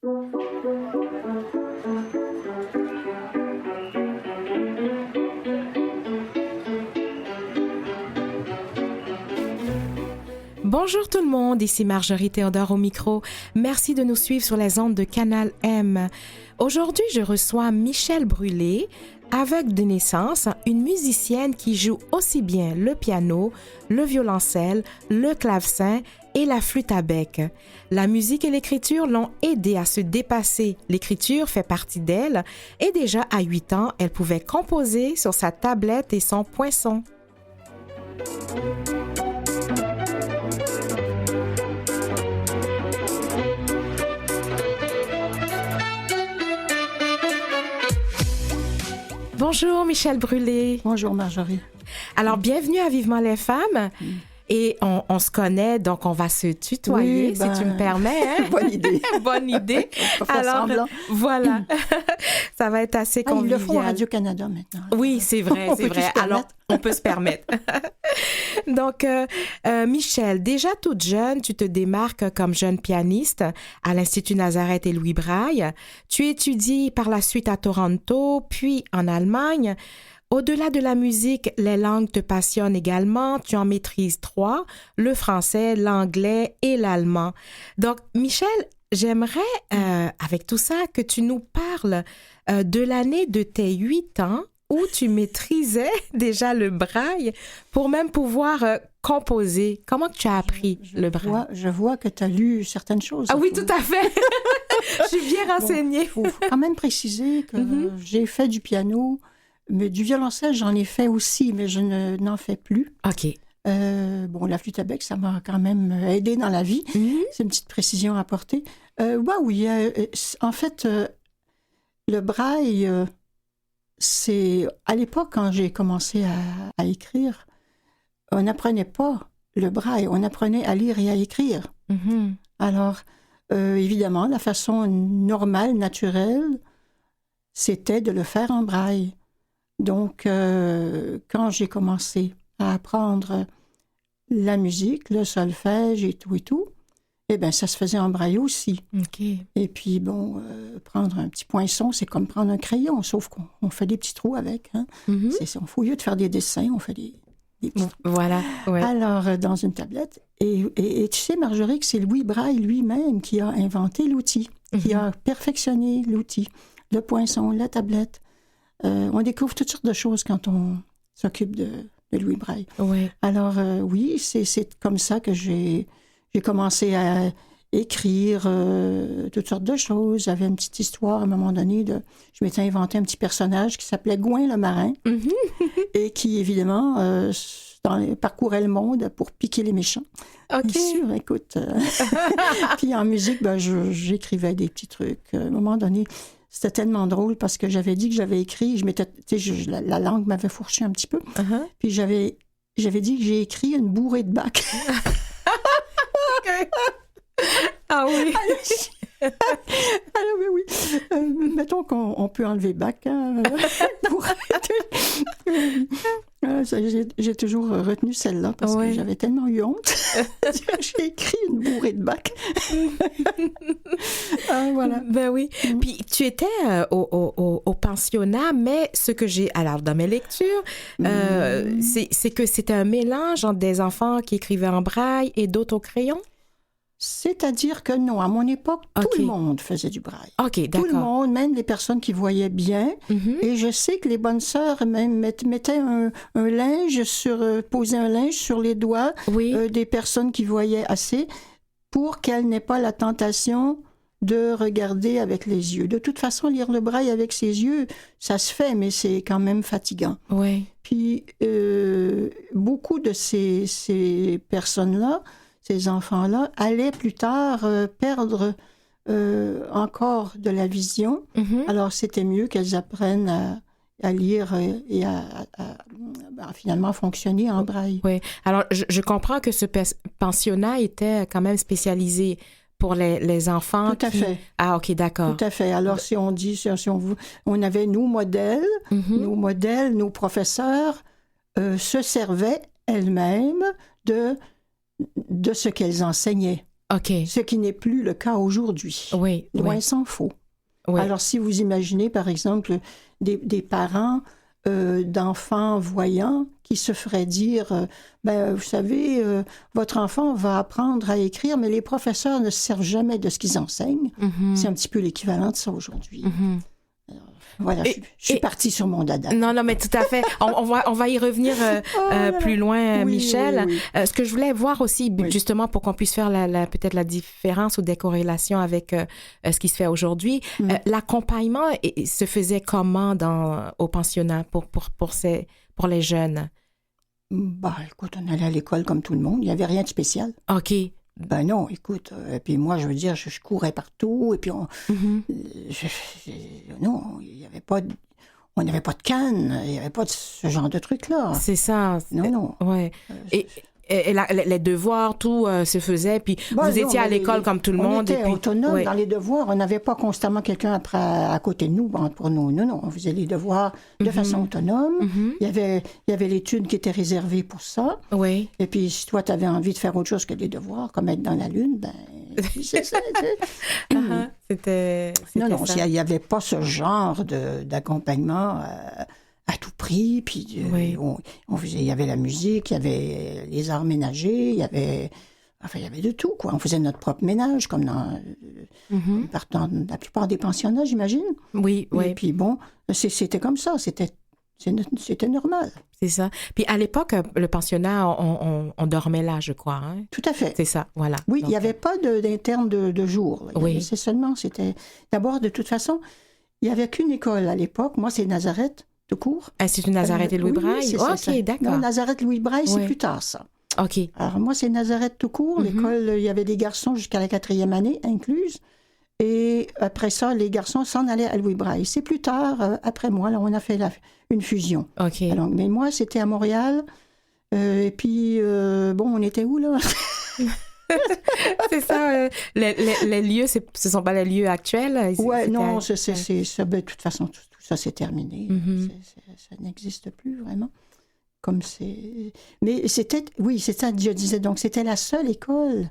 Bonjour tout le monde, ici Marjorie Théodore au micro. Merci de nous suivre sur les ondes de Canal M. Aujourd'hui, je reçois Michèle Brûlé, aveugle de naissance, une musicienne qui joue aussi bien le piano, le violoncelle, le clavecin et la flûte à bec. La musique et l'écriture l'ont aidée à se dépasser. L'écriture fait partie d'elle et déjà à 8 ans, elle pouvait composer sur sa tablette et son poinçon. Bonjour Michèle Brûlé. Bonjour Marjorie. Alors, bienvenue à Vivement les femmes. Et on se connaît, donc on va se tutoyer, si tu me permets. Hein? Bonne idée. Bonne idée. On va faire semblant. Voilà. Ça va être assez convivial. Ils le font à Radio-Canada maintenant. Oui, c'est vrai, c'est vrai. Alors, on peut se permettre. Donc, Michèle, déjà toute jeune, tu te démarques comme jeune pianiste à l'Institut Nazareth et Louis Braille. Tu étudies par la suite à Toronto, puis en Allemagne. Au-delà de la musique, les langues te passionnent également. Tu en maîtrises 3, le français, l'anglais et l'allemand. Donc, Michèle, j'aimerais, avec tout ça, que tu nous parles de l'année de tes 8 ans où tu maîtrisais déjà le braille pour même pouvoir composer. Comment tu as appris le braille? Je vois que tu as lu certaines choses. Ah oui, tout à fait. Je suis bien renseignée. Il faut quand même préciser que j'ai fait du piano. Mais du violoncelle, j'en ai fait aussi, mais je n'en fais plus. OK. La flûte à bec, ça m'a quand même aidé dans la vie. C'est une petite précision à apporter. Oui, en fait, le braille, c'est... À l'époque, quand j'ai commencé à écrire, on n'apprenait pas le braille, on apprenait à lire et à écrire. Alors, évidemment, la façon normale, naturelle, c'était de le faire en braille. Donc, quand j'ai commencé à apprendre la musique, le solfège et tout, eh bien, ça se faisait en braille aussi. Okay. Et puis, prendre un petit poinçon, c'est comme prendre un crayon, sauf qu'on fait des petits trous avec. Hein. Au lieu de faire des dessins, on fait des petits trous. Voilà. Ouais. Alors, dans une tablette. Et tu sais, Marjorie, que c'est Louis Braille lui-même qui a inventé l'outil, qui a perfectionné l'outil, le poinçon, la tablette. On découvre toutes sortes de choses quand on s'occupe de Louis Braille. Oui. Alors, oui, c'est comme ça que j'ai commencé à écrire toutes sortes de choses. J'avais une petite histoire à un moment donné. Je m'étais inventé un petit personnage qui s'appelait Gouin le marin et qui, évidemment, parcourait le monde pour piquer les méchants. OK. Bien sûr, écoute. Puis en musique, j'écrivais des petits trucs. À un moment donné... C'était tellement drôle parce que j'avais dit que j'avais écrit, la langue m'avait fourché un petit peu, puis j'avais dit que j'ai écrit une bourrée de bac. Okay. Ah oui. Alors oui. Mettons qu'on peut enlever bac. Hein, j'ai toujours retenu celle-là parce que j'avais tellement eu honte. J'ai écrit une bourrée de bac. Voilà. Ben oui. Puis tu étais au pensionnat, mais ce que j'ai... Alors, dans mes lectures, c'est que c'était un mélange entre des enfants qui écrivaient en braille et d'autres au crayon? C'est-à-dire que non, à mon époque, tout le monde faisait du braille. OK, d'accord. Tout le monde, même les personnes qui voyaient bien. Et je sais que les bonnes sœurs même mettaient un linge posaient un linge sur les doigts des personnes qui voyaient assez pour qu'elles n'aient pas la tentation de regarder avec les yeux. De toute façon, lire le braille avec ses yeux, ça se fait, mais c'est quand même fatigant. Oui. Puis, beaucoup de ces personnes-là, ces enfants-là, allaient plus tard perdre encore de la vision. Alors, c'était mieux qu'elles apprennent à lire et à finalement fonctionner en braille. Oui. Alors, je comprends que ce pensionnat était quand même spécialisé pour les enfants. Tout à fait. Ah, OK, d'accord. Tout à fait. Alors, si on avait nos modèles, nos professeurs se servaient elles-mêmes de ce qu'elles enseignaient. OK. Ce qui n'est plus le cas aujourd'hui. Oui. Loin s'en faut. Oui. Alors, si vous imaginez, par exemple, des parents d'enfants voyants qui se feraient dire vous savez, votre enfant va apprendre à écrire, mais les professeurs ne se servent jamais de ce qu'ils enseignent. Mm-hmm. C'est un petit peu l'équivalent de ça aujourd'hui. Mm-hmm. Alors, voilà, je suis partie sur mon dada. Non, mais tout à fait. On va y revenir plus loin, oui, Michel. Oui. Ce que je voulais voir aussi, justement, pour qu'on puisse faire peut-être la différence ou des corrélations avec ce qui se fait aujourd'hui, l'accompagnement se faisait comment au pensionnat pour les jeunes? Écoute, on allait à l'école comme tout le monde. Il n'y avait rien de spécial. OK. Non, écoute, et puis moi, je veux dire, je courais partout, et puis non, il n'y avait pas on n'avait pas de canne, il n'y avait pas de ce genre de truc-là. C'est ça. Non. Ouais. Et les devoirs, tout se faisait, puis vous étiez à l'école comme tout le monde. On était autonome dans les devoirs. On n'avait pas constamment quelqu'un à côté de nous pour nous. Non, on faisait les devoirs de façon autonome. Il y avait l'étude qui était réservée pour ça. Oui. Et puis, si toi, tu avais envie de faire autre chose que des devoirs, comme être dans la Lune, c'est ça. C'était non, il n'y avait pas ce genre d'accompagnement à tout prix, puis il y avait la musique, il y avait les arts ménagers, il y avait de tout, quoi. On faisait notre propre ménage, comme dans la plupart des pensionnats, j'imagine. Oui. Et puis c'était comme ça, c'était normal. C'est ça. Puis à l'époque, le pensionnat, on dormait là, je crois. Hein? Tout à fait. C'est ça, voilà. Oui, il n'y avait pas d'interne de jour. C'était... D'abord, de toute façon, il n'y avait qu'une école à l'époque. Moi, c'est Nazareth. Tout court. Institut Nazareth et Louis Braille? OK, d'accord. Non, Nazareth Louis Braille, c'est plus tard, ça. OK. Alors, moi, c'est Nazareth tout court. L'école, il y avait des garçons jusqu'à la 4e année, incluse. Et après ça, les garçons s'en allaient à Louis Braille. C'est plus tard, après moi, là, on a fait une fusion. OK. Alors, mais moi, c'était à Montréal. Et puis, on était où, là? C'est ça. Les lieux, ce ne sont pas les lieux actuels? Oui, non, de toute façon, tout ça, c'est terminé. Ça n'existe plus vraiment. Comme c'est... Mais c'était... Oui, c'est ça que je disais. Donc, c'était la seule école.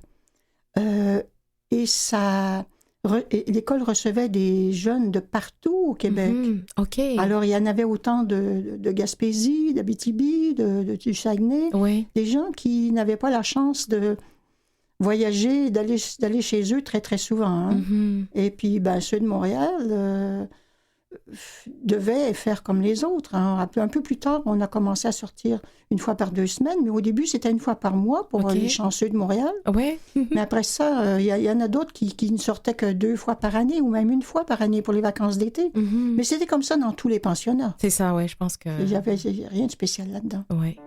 Et l'école recevait des jeunes de partout au Québec. OK. Alors, il y en avait autant de Gaspésie, d'Abitibi, du Saguenay. Oui. Des gens qui n'avaient pas la chance de voyager, d'aller chez eux très, très souvent. Hein. Et puis, ceux de Montréal devaient faire comme les autres. Hein. Un peu plus tard, on a commencé à sortir une fois par 2 semaines, mais au début, c'était une fois par mois pour les chanceux de Montréal. Ouais. Mais après ça, il y en a d'autres qui ne sortaient que 2 fois par année ou même 1 fois par année pour les vacances d'été. Mais c'était comme ça dans tous les pensionnats. C'est ça, oui, je pense que... Il n'y avait rien de spécial là-dedans. Oui.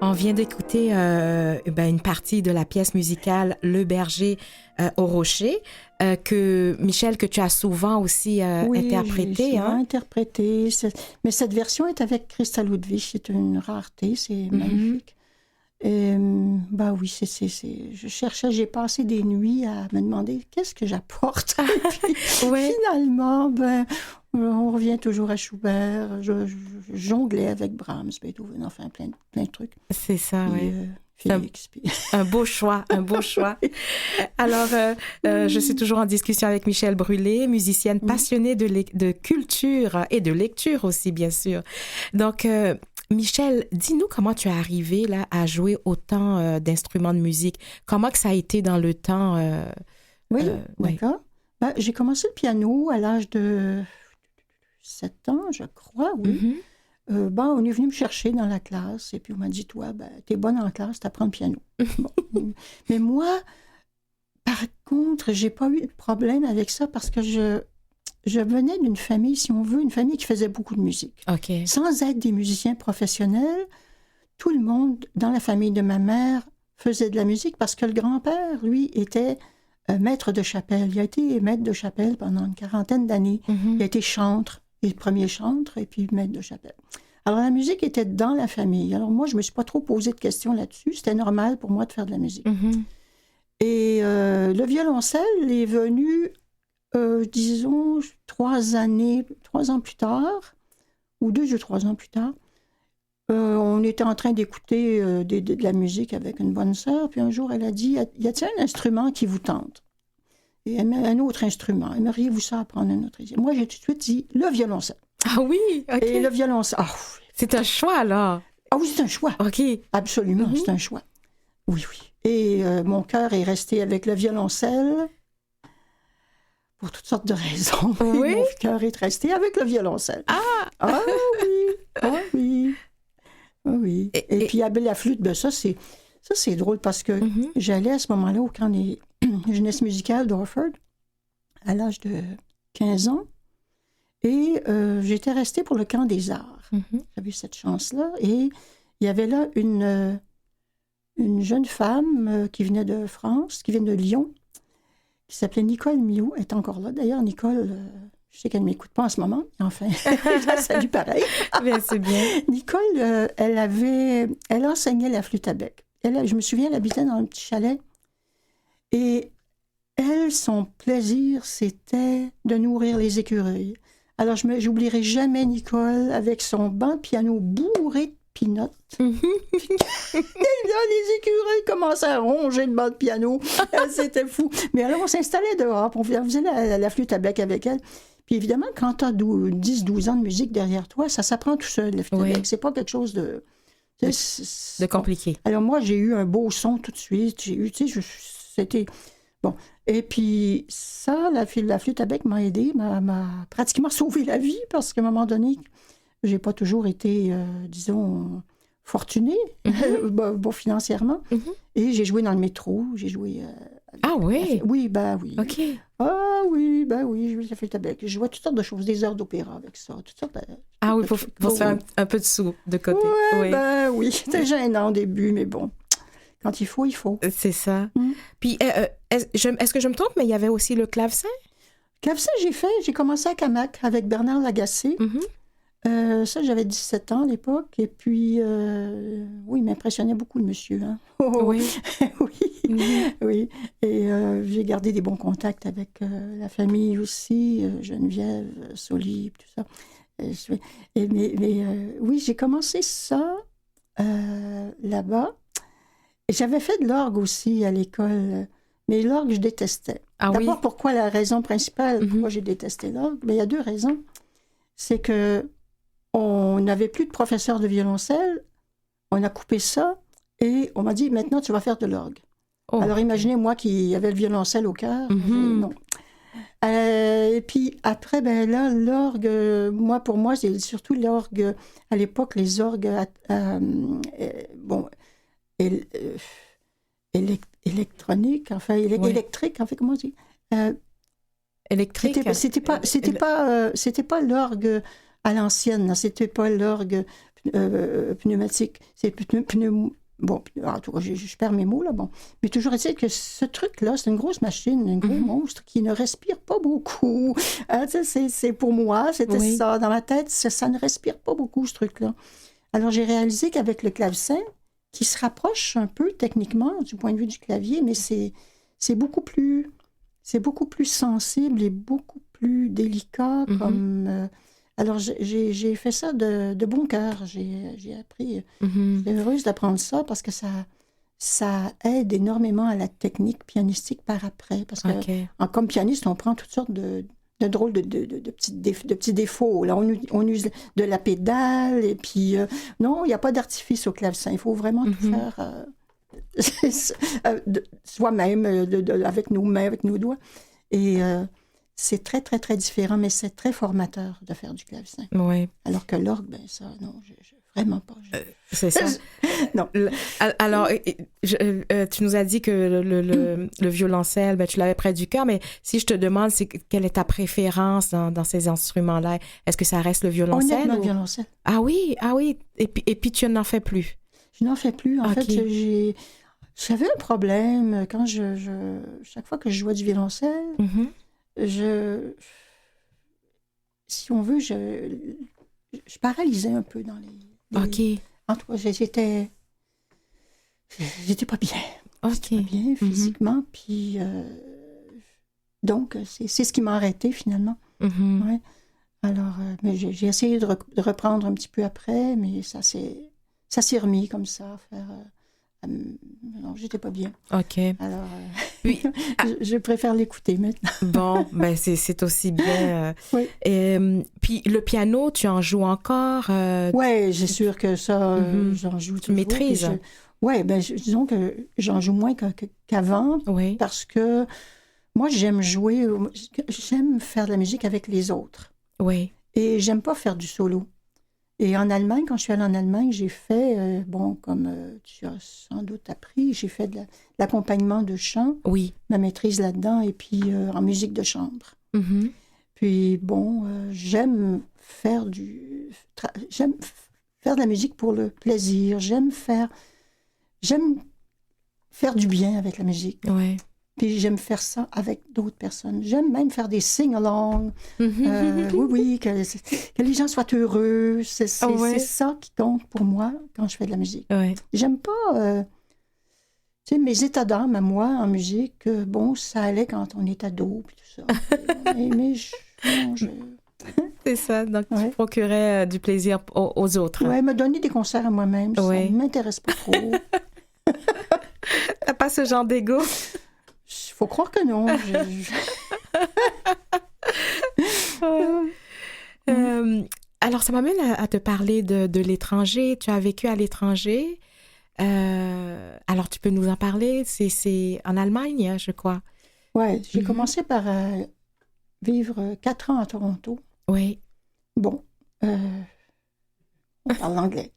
On vient d'écouter une partie de la pièce musicale Le Berger au Rocher, que Michel, que tu as souvent aussi interprété. Oui, souvent interprété. Mais cette version est avec Christa Ludwig. C'est une rareté, c'est magnifique. Et, oui, je cherchais, j'ai passé des nuits à me demander qu'est-ce que j'apporte. Et puis, finalement, on revient toujours à Schubert. Je jonglais avec Brahms, Beethoven, enfin plein de trucs. C'est ça, oui. Félix. Un beau choix, un beau choix. Alors, je suis toujours en discussion avec Michel Brûlé, musicienne passionnée de culture et de lecture aussi, bien sûr. Donc, Michel, dis-nous comment tu es arrivé là, à jouer autant d'instruments de musique. Comment que ça a été dans le temps? D'accord. J'ai commencé le piano à l'âge de 7 ans, je crois, oui. on est venu me chercher dans la classe et puis on m'a dit, toi, t'es bonne en classe, t'apprends le piano. Bon. Mais moi, par contre, j'ai pas eu de problème avec ça parce que je venais d'une famille, si on veut, une famille qui faisait beaucoup de musique. Okay. Sans être des musiciens professionnels, tout le monde dans la famille de ma mère faisait de la musique parce que le grand-père, lui, était maître de chapelle. Il a été maître de chapelle pendant une 40aine d'années. Mm-hmm. Il a été chantre, et premier chantre, et puis maître de chapelle. Alors, la musique était dans la famille. Alors, moi, je me suis pas trop posé de questions là-dessus. C'était normal pour moi de faire de la musique. Mm-hmm. Et le violoncelle est venu, disons, 3 ans plus tard, ou 2 ou 3 ans plus tard. On était en train d'écouter de la musique avec une bonne sœur, puis un jour, elle a dit, y a-t-il un instrument qui vous tente? Et un autre instrument. Aimeriez-vous ça apprendre un autre? Moi, j'ai tout de suite dit, le violoncelle. Ah oui, OK. Et le violoncelle, c'est un choix, là. Ah oui, c'est un choix. OK. Absolument, c'est un choix. Oui, oui. Et mon cœur est resté avec le violoncelle pour toutes sortes de raisons. Oui? Mon cœur est resté avec le violoncelle. Ah oui, ah oui. Ah oui. Et puis, la flûte, ça, c'est drôle parce que j'allais à ce moment-là au camp des jeunesse musicale d'Orford à l'âge de 15 ans. Et j'étais restée pour le camp des arts. J'avais eu cette chance-là. Et il y avait là une jeune femme qui venait de France, qui vient de Lyon, qui s'appelait Nicole Miot. Elle est encore là. D'ailleurs, Nicole, je sais qu'elle ne m'écoute pas en ce moment. Enfin, je la salue pareil. Bien, c'est bien. Nicole, elle enseignait la flûte à bec. Je me souviens, elle habitait dans un petit chalet. Et elle, son plaisir, c'était de nourrir les écureuils. Alors, j'oublierai jamais Nicole avec son banc de piano bourré de pinottes. Et là, les écureuils commençaient à ronger le banc de piano. C'était fou. Mais alors, on s'installait dehors, on faisait la flûte à bec avec elle. Puis évidemment, quand tu as 10-12 ans de musique derrière toi, ça s'apprend tout seul, la flûte à bec. C'est pas quelque chose de compliqué. Alors moi, j'ai eu un beau son tout de suite. C'était... Bon. Et puis ça, la flûte à bec m'a aidé, m'a pratiquement sauvé la vie parce qu'à un moment donné, j'ai pas toujours été, disons, fortunée, financièrement. Et j'ai joué dans le métro, j'ai joué... Ah oui? Oui, oui. OK. Ah oui, je jouais la flûte à bec. Je jouais toutes sortes de choses, des heures d'opéra avec ça, toutes sortes. Ah oui, pour se faire un peu de sous de côté. Ouais, oui. C'était gênant au début, mais bon. Quand il faut, il faut. C'est ça. Puis, est-ce que je me trompe, mais il y avait aussi le clavecin? Clavecin, j'ai commencé à Camac avec Bernard Lagacé. Ça, j'avais 17 ans à l'époque. Et puis, oui, il m'impressionnait beaucoup, le monsieur. Hein. Oui. Oui. Et j'ai gardé des bons contacts avec la famille aussi, Geneviève, Soli, tout ça. Oui, j'ai commencé ça là-bas. Et j'avais fait de l'orgue aussi à l'école, mais l'orgue, je détestais. D'abord, pourquoi la raison principale, pourquoi j'ai détesté l'orgue? Mais il y a 2 raisons. C'est que on n'avait plus de professeur de violoncelle, on a coupé ça, et on m'a dit, maintenant, tu vas faire de l'orgue. Alors, imaginez, moi qui avais le violoncelle au cœur, non. Et puis après, là, l'orgue, pour moi, c'est surtout l'orgue, à l'époque, les orgues, électronique, enfin, électrique, en fait, comment on dit? Électrique? C'était pas l'orgue à l'ancienne, c'était pas l'orgue pneumatique, c'est bon, en tout cas, je perds mes mots, là, bon. Mais toujours est-il que ce truc-là, c'est une grosse machine, un gros monstre qui ne respire pas beaucoup. C'est pour moi, c'était ça. Dans ma tête, ça ne respire pas beaucoup, ce truc-là. Alors, j'ai réalisé qu'avec le clavecin, qui se rapproche un peu techniquement du point de vue du clavier, mais c'est beaucoup plus sensible et beaucoup plus délicat. Alors, j'ai fait ça de bon cœur. J'ai appris. J'étais heureuse d'apprendre ça parce que ça aide énormément à la technique pianistique par après. Parce que comme pianiste, on prend toutes sortes de drôles de petits défauts. Là, on use de la pédale, et puis non, il n'y a pas d'artifice au clavecin. Il faut vraiment tout faire soi-même, avec nos mains, avec nos doigts. Et c'est très, très, très différent, mais c'est très formateur de faire du clavecin. Oui. Alors que l'orgue, ben ça, non, vraiment pas. C'est ça. Non. Alors, tu nous as dit que le violoncelle, ben, tu l'avais près du cœur, mais si je te demande quelle est ta préférence dans ces instruments-là, est-ce que ça reste le violoncelle? Honnêtement, le violoncelle. Ah oui. Et puis tu n'en fais plus? Je n'en fais plus. En fait, j'avais un problème quand chaque fois que je jouais du violoncelle, si on veut, je paralysais un peu dans les... OK. En tout cas, j'étais pas bien. OK. J'étais pas bien physiquement, puis donc c'est ce qui m'a arrêtée finalement. Ouais. Alors, mais j'ai essayé de reprendre un petit peu après, mais ça s'est remis comme ça, non, j'étais pas bien. OK. Alors, puis, je préfère l'écouter maintenant. Bon, ben c'est aussi bien. Oui. Puis le piano, tu en joues encore? Oui, j'ai sûr que ça, j'en joue toujours. Tu maîtrises? Oui, ben disons que j'en joue moins qu'avant, oui. Parce que moi, j'aime faire de la musique avec les autres. Oui. Et j'aime pas faire du solo. Et en Allemagne, quand je suis allée en Allemagne, j'ai fait, comme tu as sans doute appris, j'ai fait de l'accompagnement de chant, oui. ma maîtrise là-dedans, et puis en musique de chambre. Puis j'aime faire de la musique pour le plaisir, j'aime faire du bien avec la musique. Ouais. Puis j'aime faire ça avec d'autres personnes. J'aime même faire des sing-along. Oui, que les gens soient heureux. C'est ça qui compte pour moi quand je fais de la musique. Ouais. J'aime pas... mes états d'âme à moi en musique, ça allait quand on est ado, puis tout ça. mais C'est ça, donc tu procurais du plaisir aux autres. Oui, me donner des concerts à moi-même, ça ne m'intéresse pas trop. T'as pas ce genre d'ego? Faut croire que non. Alors, ça m'amène à te parler de l'étranger. Tu as vécu à l'étranger. Alors, tu peux nous en parler? C'est en Allemagne, je crois. Oui, j'ai commencé par vivre 4 ans à Toronto. Oui. Bon, on parle anglais.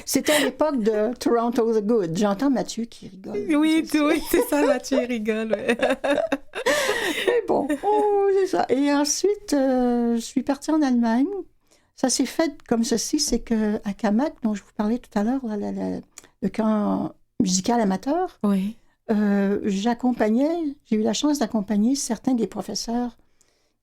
C'était à l'époque de Toronto the Good. J'entends Mathieu qui rigole. Oui, c'est ça, Mathieu rigole. Ouais. Mais bon, c'est ça. Et ensuite, je suis partie en Allemagne. Ça s'est fait comme ceci, c'est qu'à Camac, dont je vous parlais tout à l'heure, le camp musical amateur, j'ai eu la chance d'accompagner certains des professeurs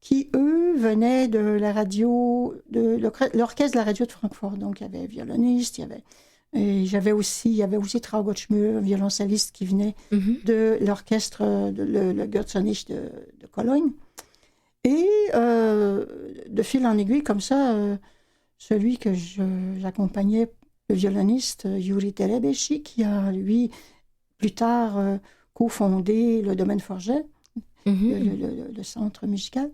qui, eux, venaient de la radio, de l'orchestre de la radio de Francfort. Donc, il y avait violoniste, il y avait aussi Traugott Schmür, un violoncelliste qui venait de l'orchestre, le Götzsche de Cologne. Et de fil en aiguille, comme ça, celui que j'accompagnais, le violoniste Yuri Terebeschi, qui a, lui, plus tard, cofondé le Domaine Forget, le centre musical.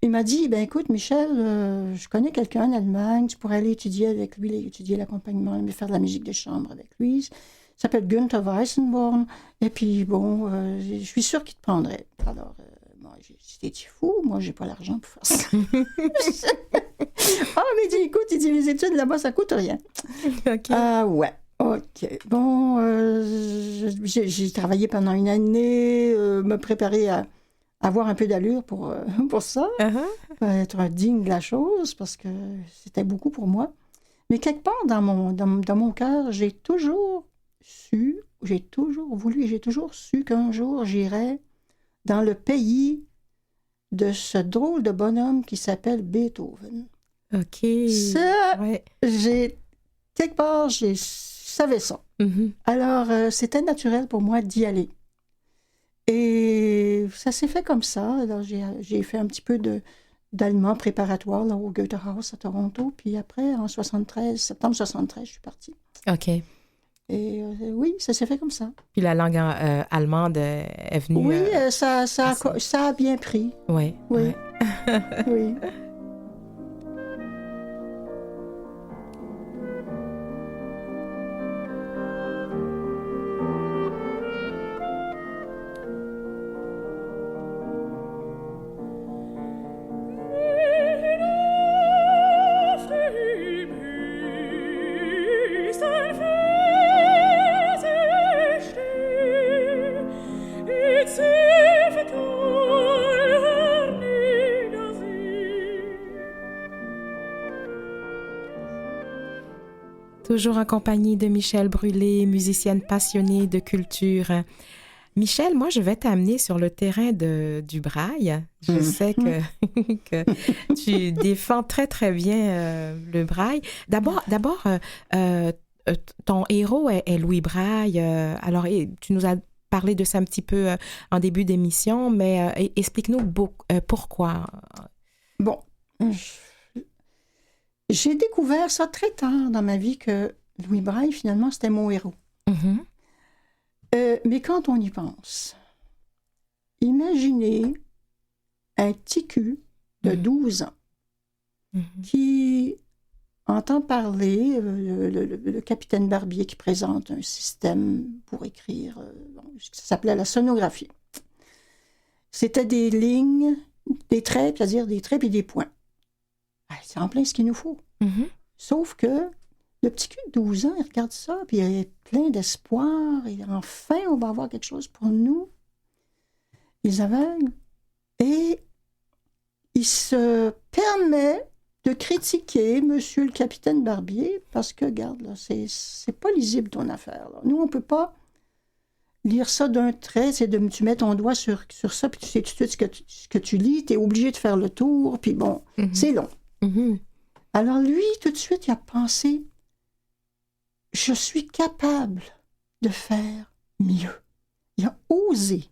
Il m'a dit, écoute, Michel, je connais quelqu'un en Allemagne, tu pourrais aller étudier avec lui, étudier l'accompagnement, faire de la musique de chambre avec lui. Il s'appelle Günther Weissenborn. Et puis, je suis sûre qu'il te prendrait. Alors, moi, j'ai dit, t'es fou, moi, j'ai pas l'argent pour faire ça. Mais il dit, écoute, les études là-bas, ça coûte rien. OK. Ouais. OK. Bon, j'ai travaillé pendant une année, me préparer à avoir un peu d'allure pour ça, être digne de la chose, parce que c'était beaucoup pour moi. Mais quelque part dans mon cœur, j'ai toujours voulu, j'ai toujours su qu'un jour, j'irais dans le pays de ce drôle de bonhomme qui s'appelle Beethoven. OK. Ça, quelque part, je savais ça. Alors, c'était naturel pour moi d'y aller. Et ça s'est fait comme ça. Alors, j'ai fait un petit peu d'allemand préparatoire là, au Goethe-Haus à Toronto. Puis après, en septembre 73, je suis partie. OK. Et oui, ça s'est fait comme ça. Puis la langue allemande est venue... Oui, ça a bien pris. Oui. Oui. Oui. toujours en compagnie de Michèle Brûlé, musicienne passionnée de culture. Michèle, moi, je vais t'amener sur le terrain du braille. Je sais que tu défends très, très bien le braille. D'abord, ton héros est Louis Braille. Alors, tu nous as parlé de ça un petit peu en début d'émission, mais explique-nous pourquoi. Bon, j'ai découvert ça très tard dans ma vie que Louis Braille, finalement, c'était mon héros. Mm-hmm. Mais quand on y pense, imaginez un petit cul de 12 ans qui entend parler le capitaine Barbier qui présente un système pour écrire, ça s'appelait la sonographie. C'était des lignes, des traits, c'est-à-dire des traits et des points. C'est en plein ce qu'il nous faut. Mm-hmm. Sauf que le petit cul de 12 ans, il regarde ça, puis il est plein d'espoir, et enfin, on va avoir quelque chose pour nous, les aveugles. Et il se permet de critiquer Monsieur le capitaine Barbier, parce que, regarde, là, c'est pas lisible ton affaire. Là. Nous, on peut pas lire ça d'un trait, tu mets ton doigt sur ça, puis tu sais tout de suite ce que tu lis, tu es obligé de faire le tour, puis bon, c'est long. Mm-hmm. Alors lui, tout de suite, il a pensé, je suis capable de faire mieux. Il a osé.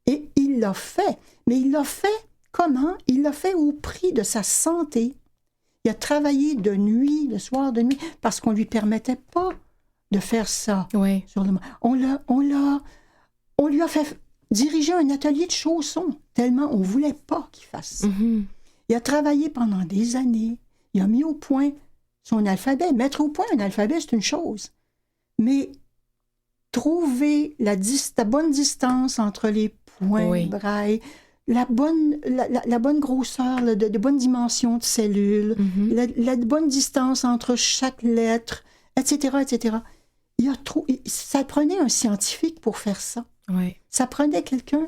Et il l'a fait. Mais il l'a fait comment? Il l'a fait au prix de sa santé. Il a travaillé de nuit, le soir de nuit, parce qu'on ne lui permettait pas de faire ça. Oui. On lui a fait diriger un atelier de chaussons, tellement on ne voulait pas qu'il fasse ça. Mm-hmm. Il a travaillé pendant des années. Il a mis au point son alphabet. Mettre au point un alphabet, c'est une chose. Mais trouver la bonne distance entre les points braille, la bonne grosseur, de bonne dimension de cellules, la bonne distance entre chaque lettre, etc., etc. Ça prenait un scientifique pour faire ça. Oui. Ça prenait quelqu'un,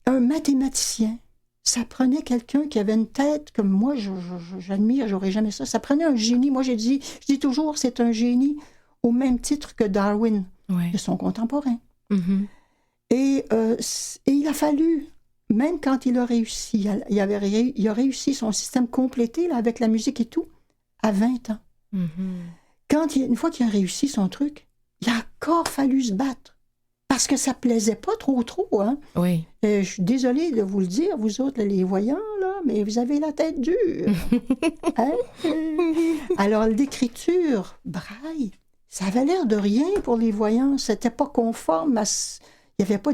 un mathématicien. Ça prenait quelqu'un qui avait une tête comme moi, j'admire, j'aurais jamais ça. Ça prenait un génie. Moi, je dis toujours, c'est un génie au même titre que Darwin, de son contemporain. Mm-hmm. Et il a fallu, même quand il a réussi, il a réussi son système complété là, avec la musique et tout, à 20 ans. Mm-hmm. Une fois qu'il a réussi son truc, il a encore fallu se battre. Parce que ça ne plaisait pas trop, hein? Oui. Je suis désolée de vous le dire, vous autres, les voyants, là, mais vous avez la tête dure. Hein? Alors, l'écriture braille, ça avait l'air de rien pour les voyants. C'était pas conforme à... Il n'y avait pas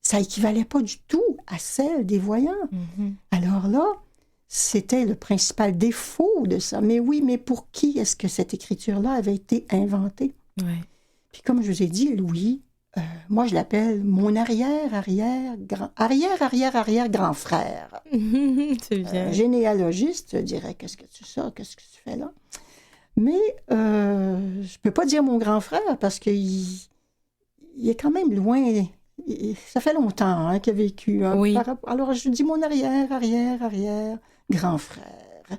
ça équivalait pas du tout à celle des voyants. Mm-hmm. Alors là, c'était le principal défaut de ça. Mais oui, mais pour qui est-ce que cette écriture-là avait été inventée? Oui. Puis comme je vous ai dit, Louis, moi je l'appelle mon arrière-arrière-grand frère. C'est bien. Généalogiste, je dirais, qu'est-ce que tu fais là? Mais je peux pas dire mon grand frère parce qu'il est quand même loin. Ça fait longtemps qu'il a vécu. Hein, oui. Alors je dis mon arrière-arrière-grand frère.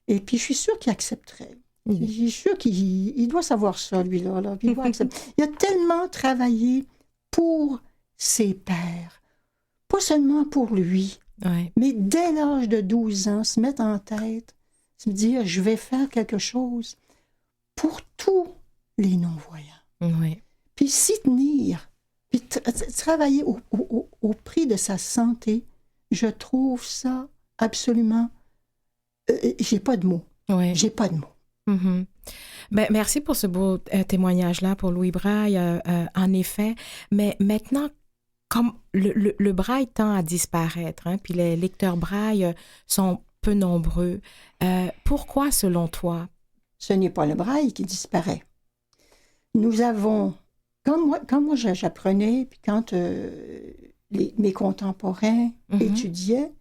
Et puis je suis sûre qu'il accepterait. Je suis sûre qu'il doit savoir ça, lui-là. Là. Il a tellement travaillé pour ses pairs. Pas seulement pour lui, mais dès l'âge de 12 ans, se mettre en tête, se dire, je vais faire quelque chose pour tous les non-voyants. Oui. Puis s'y tenir, puis travailler au prix de sa santé, je trouve ça absolument... j'ai pas de mots. Oui. J'ai pas de mots. Mm-hmm. Ben, merci pour ce beau témoignage-là pour Louis Braille, en effet. Mais maintenant, comme le braille tend à disparaître, hein, puis les lecteurs braille sont peu nombreux, pourquoi, selon toi? Ce n'est pas le braille qui disparaît. Nous avons, quand moi j'apprenais, puis quand mes contemporains étudiaient,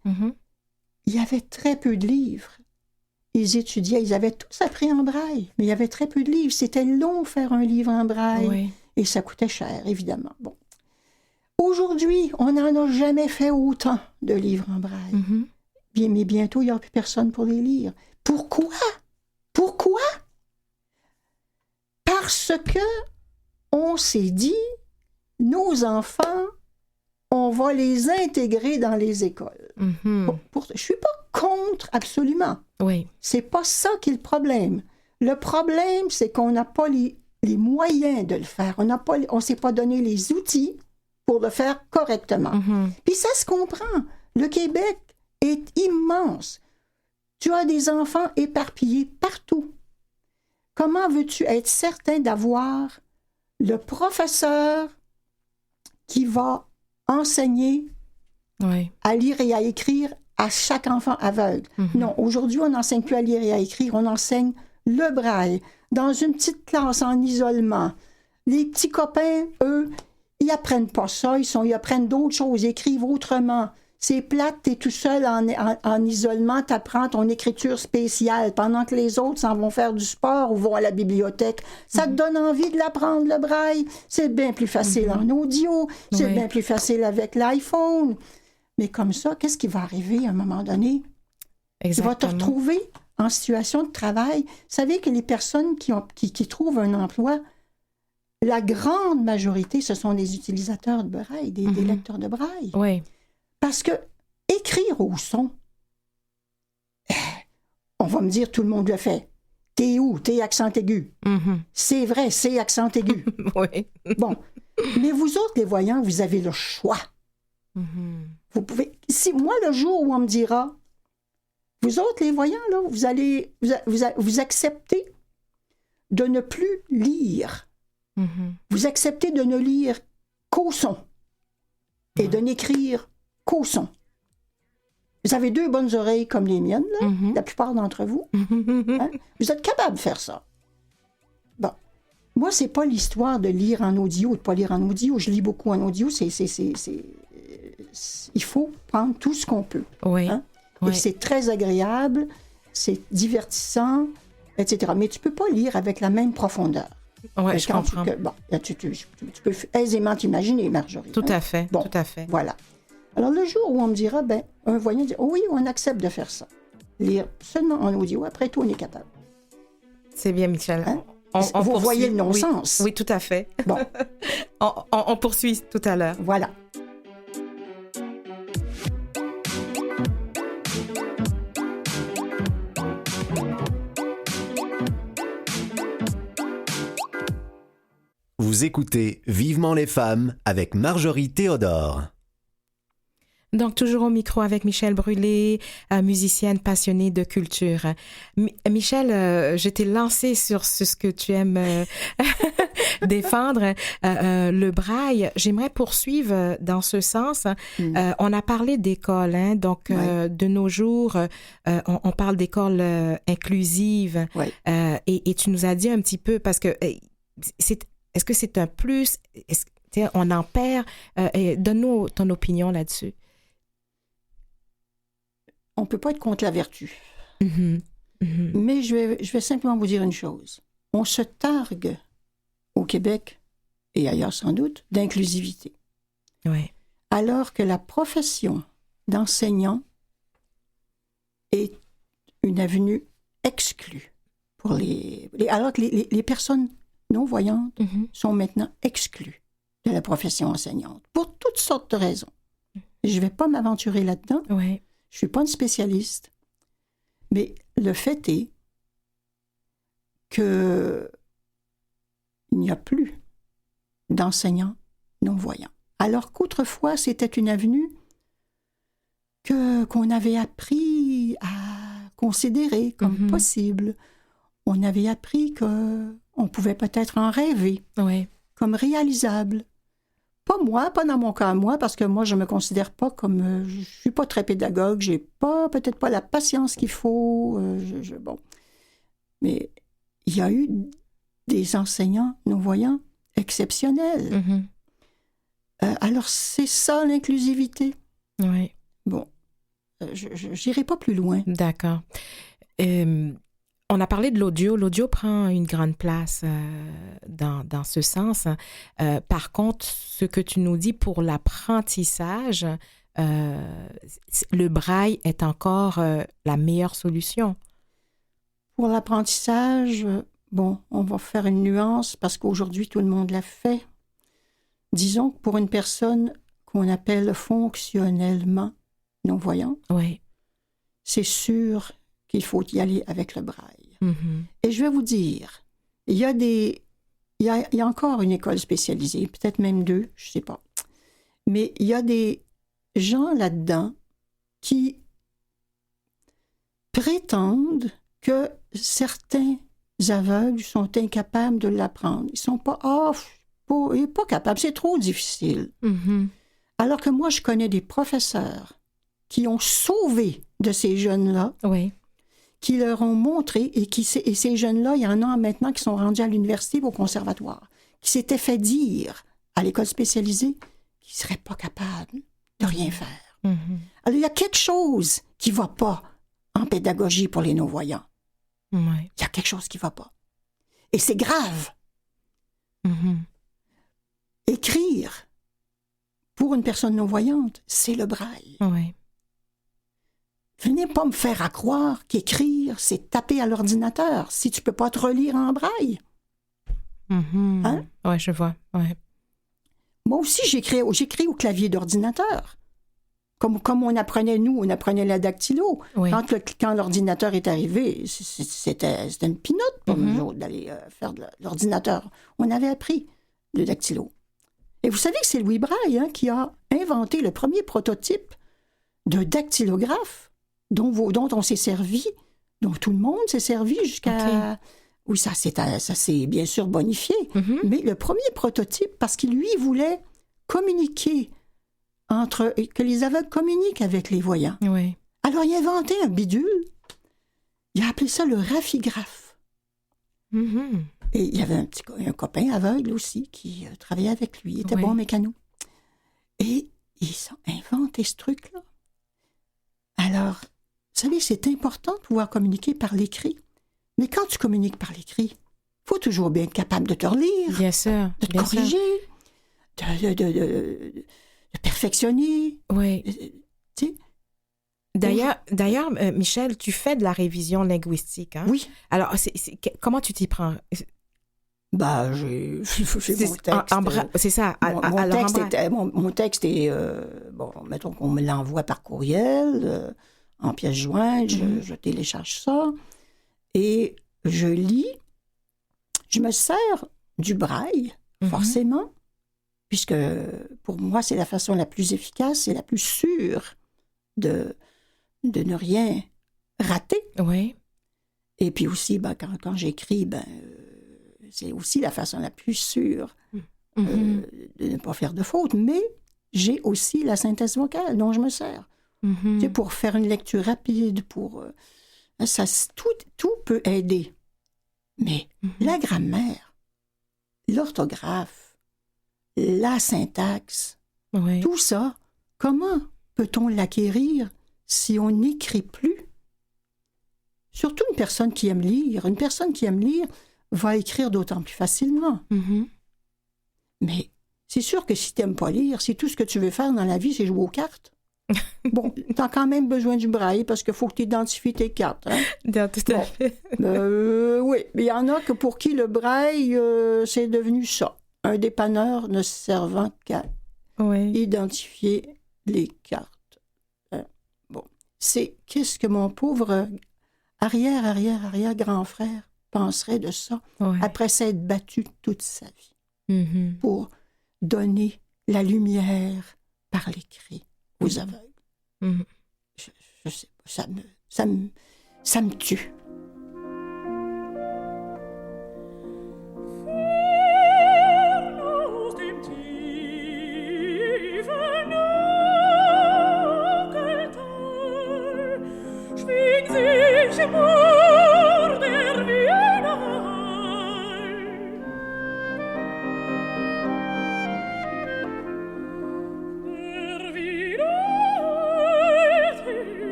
il y avait très peu de livres. Ils étudiaient, ils avaient tous appris en braille, mais il y avait très peu de livres. C'était long faire un livre en braille, et ça coûtait cher, évidemment. Bon. Aujourd'hui, on n'en a jamais fait autant de livres en braille. Mais bientôt, il n'y aura plus personne pour les lire. Pourquoi? Parce que on s'est dit, nos enfants, on va les intégrer dans les écoles. Mhm. Je ne suis pas contre, absolument. Oui. C'est pas ça qui est le problème. Le problème, c'est qu'on n'a pas les moyens de le faire. On ne s'est pas donné les outils pour le faire correctement. Mhm. Puis ça se comprend. Le Québec est immense. Tu as des enfants éparpillés partout. Comment veux-tu être certain d'avoir le professeur qui va enseigner Oui. à lire et à écrire à chaque enfant aveugle? Mhm. Non, aujourd'hui, on n'enseigne plus à lire et à écrire, on enseigne le braille dans une petite classe en isolement. Les petits copains, eux, ils apprennent pas ça, ils apprennent d'autres choses, ils écrivent autrement. C'est plate, t'es tout seul en isolement, t'apprends ton écriture spéciale pendant que les autres s'en vont faire du sport ou vont à la bibliothèque. Ça te donne envie de l'apprendre, le braille. C'est bien plus facile en audio, c'est bien plus facile avec l'iPhone. Mais comme ça, qu'est-ce qui va arriver à un moment donné? Exactement. Tu vas te retrouver en situation de travail. Vous savez que les personnes qui trouvent un emploi, la grande majorité, ce sont des utilisateurs de braille, des lecteurs de braille. Oui. Parce que écrire au son, on va me dire tout le monde le fait. T'es où? T'es accent aigu. Mhm. C'est vrai, c'est accent aigu. Oui. Bon. Mais vous autres, les voyants, vous avez le choix. Mhm. Vous pouvez. Si moi, le jour où on me dira, vous autres, les voyants, là, vous acceptez de ne plus lire. Mhm. Vous acceptez de ne lire qu'au son et de n'écrire qu'au son. Vous avez 2 bonnes oreilles comme les miennes, là, la plupart d'entre vous. Hein? Vous êtes capable de faire ça. Bon. Moi, c'est pas l'histoire de lire en audio ou de pas lire en audio. Je lis beaucoup en audio. Il faut prendre tout ce qu'on peut. Oui. Hein? Oui. Et c'est très agréable, c'est divertissant, etc. Mais tu peux pas lire avec la même profondeur. Oui, je comprends. Tu peux aisément t'imaginer, Marjorie. Tout à fait, Bon, tout à fait. Voilà. Alors, le jour où on me dira, un voyant dit, oh oui, on accepte de faire ça. Lire seulement en audio, après tout, on est capable. C'est bien, Michel. Hein? On Vous poursuit. voyez le non-sens. Oui, tout à fait. Bon. on poursuit tout à l'heure. Voilà. Vous écoutez Vivement les femmes avec Marjorie Théodore. Donc, toujours au micro avec Michel Brûlé, musicienne passionnée de culture. Michel, je t'ai lancé sur ce que tu aimes défendre, le braille. J'aimerais poursuivre dans ce sens. On a parlé d'école, hein, donc de nos jours, on parle d'école inclusive. Et tu nous as dit un petit peu, parce que est-ce que c'est un plus? On en perd? Donne-nous ton opinion là-dessus. On ne peut pas être contre la vertu. Mm-hmm. Mm-hmm. Mais je vais simplement vous dire une chose. On se targue au Québec, et ailleurs sans doute, d'inclusivité. Oui. Alors que la profession d'enseignant est une avenue exclue. Alors que les personnes non-voyantes sont maintenant exclues de la profession enseignante, pour toutes sortes de raisons. Je ne vais pas m'aventurer là-dedans. Oui. Je ne suis pas une spécialiste, mais le fait est qu'il n'y a plus d'enseignants non-voyants. Alors qu'autrefois, c'était une avenue qu'on avait appris à considérer comme possible. On avait appris qu'on pouvait peut-être en rêver, comme réalisable. Pas moi, pas dans mon cas moi, parce que moi, je me considère pas comme... je suis pas très pédagogue, j'ai peut-être pas la patience qu'il faut. Bon. Mais il y a eu des enseignants non-voyants exceptionnels. Alors, c'est ça, l'inclusivité. Oui. Bon, je n'irai pas plus loin. D'accord. On a parlé de l'audio. L'audio prend une grande place dans ce sens. Par contre, ce que tu nous dis pour l'apprentissage, le braille est encore la meilleure solution. Pour l'apprentissage, bon, on va faire une nuance parce qu'aujourd'hui, tout le monde l'a fait. Disons que pour une personne qu'on appelle fonctionnellement non-voyante, Oui. c'est sûr qu'il faut y aller avec le braille. Mhm. Et je vais vous dire, il y a encore une école spécialisée, peut-être même 2, je ne sais pas. Mais il y a des gens là-dedans qui prétendent que certains aveugles sont incapables de l'apprendre. Ils sont pas, il n'est pas capable, c'est trop difficile. Mhm. Alors que moi, je connais des professeurs qui ont sauvé de ces jeunes-là, Oui. qui leur ont montré, et ces jeunes-là, il y en a maintenant qui sont rendus à l'université ou au conservatoire, qui s'étaient fait dire à l'école spécialisée qu'ils ne seraient pas capables de rien faire. Mhm. Alors, il y a quelque chose qui ne va pas en pédagogie pour les non-voyants. Oui. Il y a quelque chose qui ne va pas. Et c'est grave. Mhm. Écrire pour une personne non-voyante, c'est le braille. Oui. Venez pas me faire à croire qu'écrire, c'est taper à l'ordinateur si tu peux pas te relire en braille. Mhm. Hein? Oui, je vois. Ouais. Moi aussi, j'écris au clavier d'ordinateur. Comme on apprenait la dactylo. Oui. Quand l'ordinateur est arrivé, c'était une pinotte pour nous autres d'aller faire de l'ordinateur. On avait appris le dactylo. Et vous savez que c'est Louis Braille qui a inventé le premier prototype de dactylographe dont on s'est servi, dont tout le monde s'est servi jusqu'à... OK. Oui, ça s'est bien sûr bonifié, Mhm. mais le premier prototype, parce qu'il lui voulait communiquer que les aveugles communiquent avec les voyants. Oui. Alors, il a inventé un bidule. Il a appelé ça le raphigraphe. Mhm. Et il y avait un copain aveugle aussi qui travaillait avec lui. Il était Oui. bon mécano. Et ils ont inventé ce truc-là. Alors, vous savez, c'est important de pouvoir communiquer par l'écrit. Mais quand tu communiques par l'écrit, il faut toujours bien être capable de te relire, Bien sûr. de te bien sûr. corriger, de perfectionner. Oui. Tu sais. D'ailleurs, Michel, tu fais de la révision linguistique. Hein? Oui. Alors, comment tu t'y prends? Bah, j'ai mon texte. C'est ça. Mon texte est... bon, mettons qu'on me l'envoie par courriel, en pièce jointe, je télécharge ça, et je lis. Je me sers du braille, forcément, puisque pour moi, c'est la façon la plus efficace et la plus sûre de ne rien rater. Oui. Et puis aussi, quand j'écris, c'est aussi la façon la plus sûre de ne pas faire de faute. Mais j'ai aussi la synthèse vocale dont je me sers. Tu sais, pour faire une lecture rapide, tout peut aider. Mais la grammaire, l'orthographe, la syntaxe, Oui. tout ça, comment peut-on l'acquérir si on n'écrit plus? Surtout une personne qui aime lire. Une personne qui aime lire va écrire d'autant plus facilement. Mais c'est sûr que si tu n'aimes pas lire, si tout ce que tu veux faire dans la vie, c'est jouer aux cartes, bon, tu as quand même besoin du braille parce qu'il faut que tu identifies tes cartes. Hein? Tout à fait. Oui, mais il y en a que pour qui le braille, c'est devenu ça. Un dépanneur ne servant qu'à identifier les cartes. Bon, c'est qu'est-ce que mon pauvre arrière grand-frère penserait de ça après s'être battu toute sa vie pour donner la lumière par l'écrit aux aveugles. Je sais pas, ça me tue.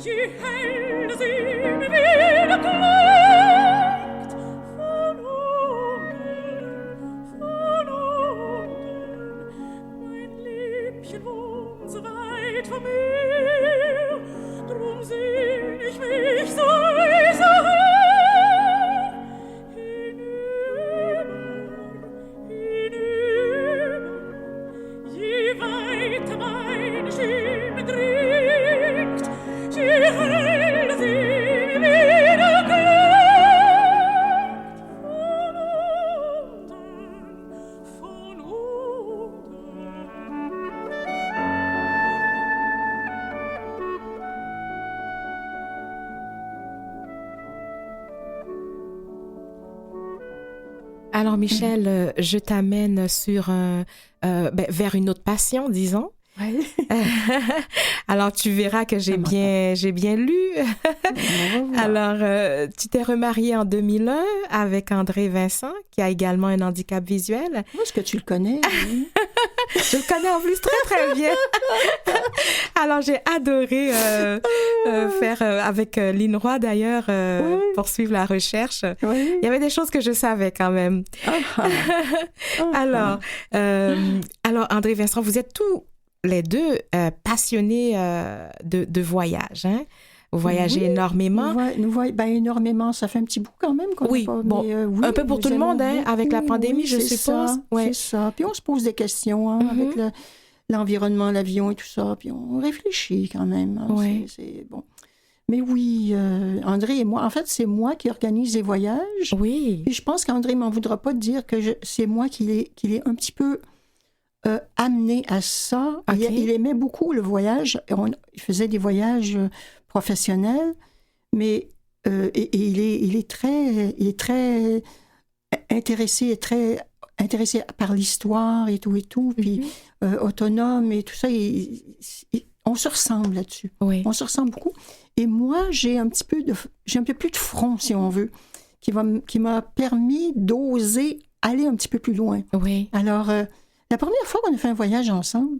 Je hell sie mir wieder klingt. Alors, Michel, je t'amène vers une autre passion, disons. Oui. Alors, tu verras que j'ai bien lu. Alors, tu t'es remariée en 2001 avec André Vincent, qui a également un handicap visuel. Est-ce que tu le connais? Oui. Je le connais en plus très, très bien. Alors, j'ai adoré faire avec Lynn Roy, d'ailleurs, poursuivre la recherche. Oui. Il y avait des choses que je savais quand même. Alors, André Vincent, vous êtes tous les deux passionnés de voyage, hein? Vous voyagez énormément. Énormément. Ça fait un petit bout quand même. Oui, un peu pour tout le monde, hein, avec la pandémie, je suppose. C'est ça. Puis on se pose des questions avec l'environnement, l'avion et tout ça. Puis on réfléchit quand même. Hein. C'est bon. Mais oui, André et moi, en fait, c'est moi qui organise les voyages. Oui. Puis je pense qu'André ne m'en voudra pas de dire que c'est moi qui l'ai un petit peu amené à ça. Okay. Il aimait beaucoup le voyage. Il faisait des voyages professionnels, mais il est très intéressé, par l'histoire et tout, puis autonome et tout ça. On se ressemble là-dessus. Oui. On se ressemble beaucoup. Et moi, j'ai un peu plus de front, si on veut, qui m'a permis d'oser aller un petit peu plus loin. Oui. Alors, la première fois qu'on a fait un voyage ensemble,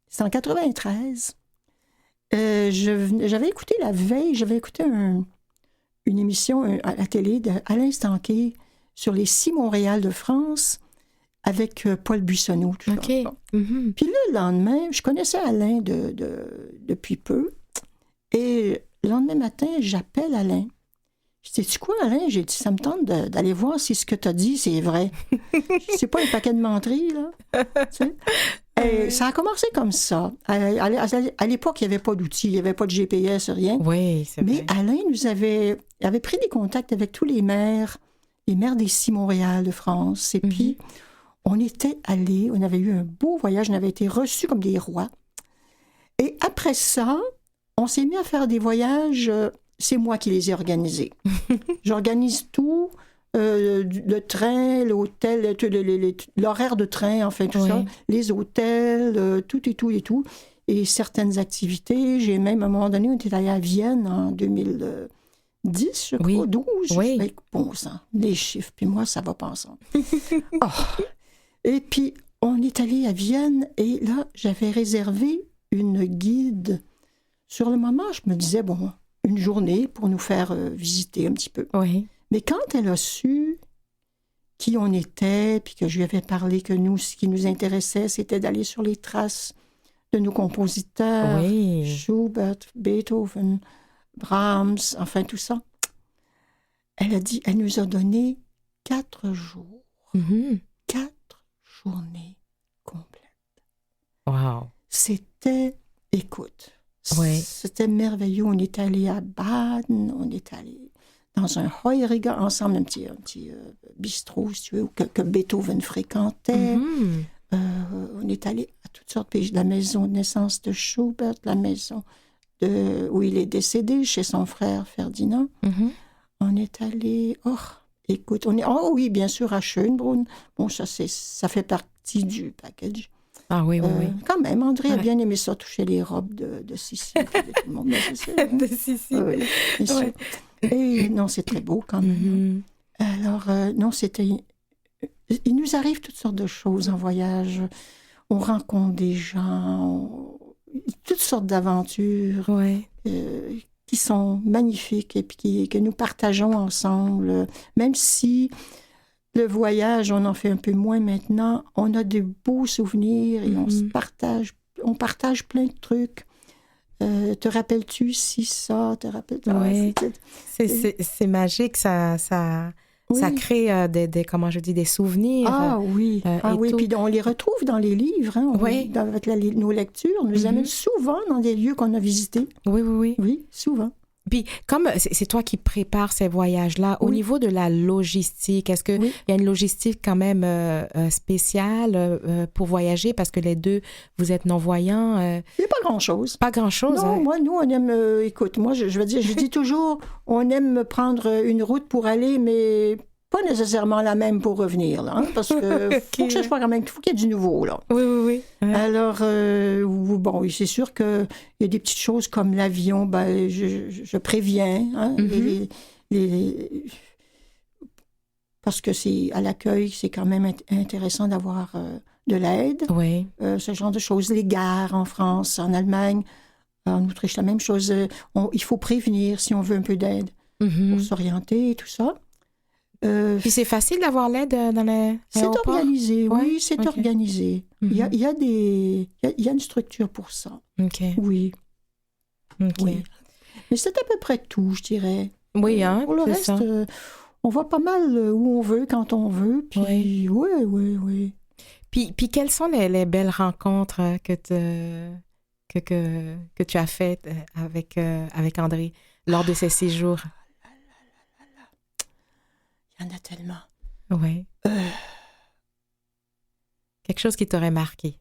c'était en 93. J'avais écouté une émission à la télé d'Alain Stanquet sur les 6 Montréal de France avec Paul Buissonneau. Tout OK. ça. Bon. Puis là, le lendemain, je connaissais Alain depuis peu. Et le lendemain matin, j'appelle Alain. Je dis, sais-tu quoi, Alain? J'ai dit, ça me tente d'aller voir si ce que tu as dit, c'est vrai. C'est pas un paquet de menteries, là. Tu sais? Et ça a commencé comme ça. À l'époque, il n'y avait pas d'outils, il n'y avait pas de GPS, rien. Oui, c'est vrai. Mais Alain avait pris des contacts avec tous les maires des 6 Montréal de France. Et puis, on était allés, on avait eu un beau voyage, on avait été reçus comme des rois. Et après ça, on s'est mis à faire des voyages, c'est moi qui les ai organisés. J'organise tout, le train, l'hôtel, l'horaire de train, enfin, tout ça, les hôtels, tout et tout et tout, et certaines activités. J'ai même, à un moment donné, on était allé à Vienne en 2010, je crois, 12. Oui. Bon sang, les chiffres, puis moi, ça va pas ensemble. Et puis, on est allé à Vienne, et là, j'avais réservé une guide. Sur le moment, je me disais, bon, une journée pour nous faire visiter un petit peu. Oui. Mais quand elle a su qui on était, puis que je lui avais parlé que nous, ce qui nous intéressait, c'était d'aller sur les traces de nos compositeurs, Schubert, Beethoven, Brahms, enfin tout ça, elle nous a donné 4 jours. 4 journées complètes. Wow. C'était, écoute, c'était merveilleux. On est allé à Baden, on est allé dans un Heuriger ensemble, un petit bistrot, si tu veux, que Beethoven fréquentait. On est allé à toutes sortes de pays. La maison de naissance de Schubert, la maison où il est décédé, chez son frère Ferdinand. On est allé... oui, bien sûr, à Schönbrunn. Bon, ça fait partie du package. Ah oui. Quand même, André a bien aimé ça, toucher les robes de Sicile. De tout le monde, de Sicile. Oui, bien sûr. Et non, c'est très beau quand même. Alors, non, c'était... Il nous arrive toutes sortes de choses en voyage. On rencontre des gens, toutes sortes d'aventures qui sont magnifiques et puis que nous partageons ensemble. Même si le voyage, on en fait un peu moins maintenant, on a de beaux souvenirs et on partage plein de trucs. Te rappelles-tu ça? Te rappelles-tu? Oui, c'est magique, ça crée des souvenirs. Ah oui, puis on les retrouve dans les livres, hein, avec nos lectures. On nous amène souvent dans des lieux qu'on a visités. Oui. Oui, souvent. Puis, comme c'est toi qui prépares ces voyages-là, au niveau de la logistique, est-ce qu'il y a une logistique quand même spéciale pour voyager? Parce que les deux, vous êtes non-voyants. Il n'y a pas grand-chose. Pas grand-chose, non, hein? Nous, on aime... écoute, moi, je veux dire, je dis toujours, on aime prendre une route pour aller, mais pas nécessairement la même pour revenir, là, hein, parce que faut que ce soit quand même, faut qu'il y ait du nouveau, là. Oui. Ouais. Alors, bon, oui, c'est sûr qu'il y a des petites choses comme l'avion, ben, je préviens, hein, parce que c'est à l'accueil, c'est quand même intéressant d'avoir de l'aide. Oui. Ce genre de choses. Les gares en France, en Allemagne, en Autriche, la même chose. Il faut prévenir si on veut un peu d'aide pour s'orienter et tout ça. Puis c'est facile d'avoir l'aide dans les C'est aéroports? organisé, Ouais? oui, c'est organisé. Il y a une structure pour ça. OK. Oui. OK. Oui. Mais c'est à peu près tout, je dirais. Oui, hein, pour le c'est reste, ça. on va pas mal où on veut, quand on veut. Puis, oui. Puis quelles sont les belles rencontres que tu as faites avec André lors de ces séjours? Il y en a tellement. Oui. Quelque chose qui t'aurait marqué?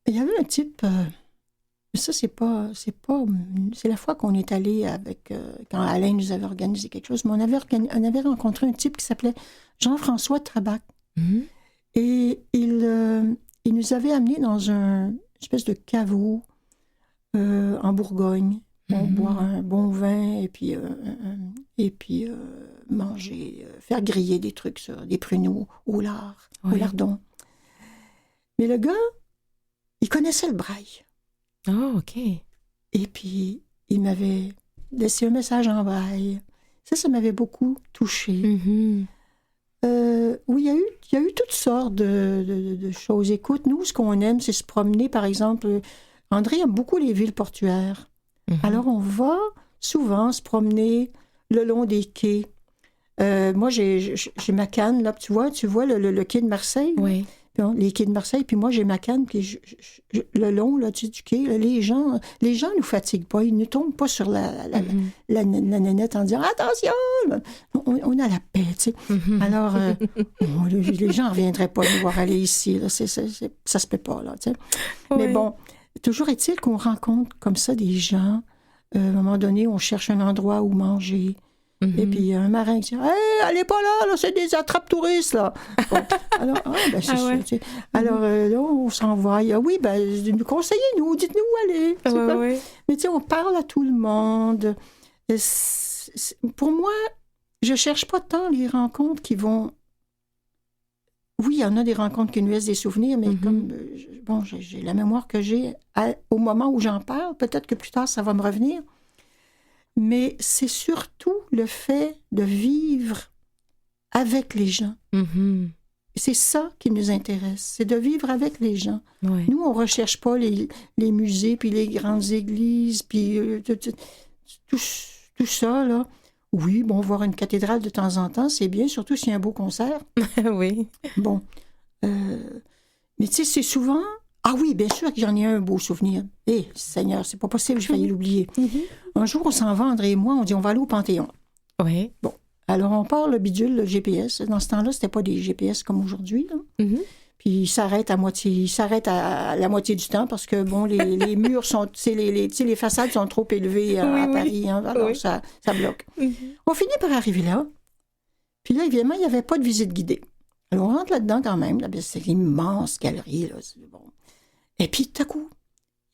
Il y avait un type... ça, c'est la fois qu'on est allé avec... quand Alain nous avait organisé quelque chose, mais on avait rencontré un type qui s'appelait Jean-François Trabac. Et il nous avait amenés dans une espèce de caveau en Bourgogne. On boire un bon vin et puis manger, faire griller des trucs, des pruneaux au lardon. Mais le gars, il connaissait le braille. Oh, OK. Et puis, il m'avait laissé un message en braille. Ça m'avait beaucoup touchée. Oui, il y a eu toutes sortes de choses. Écoute, nous, ce qu'on aime, c'est se promener, par exemple. André aime beaucoup les villes portuaires. Alors, on va souvent se promener le long des quais. Moi, j'ai ma canne, là, tu vois le quai de Marseille? Oui. Les quais de Marseille, puis moi, j'ai ma canne, puis le long là, du quai, là, les gens nous fatiguent pas, ils ne tombent pas sur la nénette en disant « Attention! » On a la paix, tu sais. Alors, les gens ne reviendraient pas nous voir aller ici, là, ça se peut pas, là, tu sais. Oui. Mais bon, toujours est-il qu'on rencontre comme ça des gens, à un moment donné, on cherche un endroit où manger. Et puis, il y a un marin qui dit « Hey, allez pas là, c'est des attrape-touristes, là! » Bon, alors, c'est sûr, tu sais. Alors, là, on s'envoie. Oui, conseillez-nous, dites-nous où aller. Oui. Mais tu sais, on parle à tout le monde. Pour moi, je cherche pas tant les rencontres qui vont... Oui, il y en a des rencontres qui nous laissent des souvenirs, mais comme, j'ai la mémoire que j'ai au moment où j'en parle, peut-être que plus tard, ça va me revenir. Mais c'est surtout le fait de vivre avec les gens. C'est ça qui nous intéresse, c'est de vivre avec les gens. Oui. Nous, on ne recherche pas les musées, puis les grandes églises, puis tout ça, là. Oui, bon, voir une cathédrale de temps en temps, c'est bien, surtout s'il y a un beau concert. Oui. Bon. Mais tu sais, c'est souvent... Ah oui, bien sûr que j'en ai un beau souvenir. Seigneur, c'est pas possible, j'ai failli l'oublier. Un jour, on s'en va, André et moi, on dit on va aller au Panthéon. Oui. Bon, alors on part le bidule, le GPS. Dans ce temps-là, c'était pas des GPS comme aujourd'hui, là. Puis il s'arrête à la moitié du temps parce que, bon, les murs sont... les façades sont trop élevées à Paris, hein, alors ça bloque. On finit par arriver là. Puis là, évidemment, il n'y avait pas de visite guidée. Alors, on rentre là-dedans quand même. Là, c'est une immense galerie, là. Bon. Et puis, tout à coup,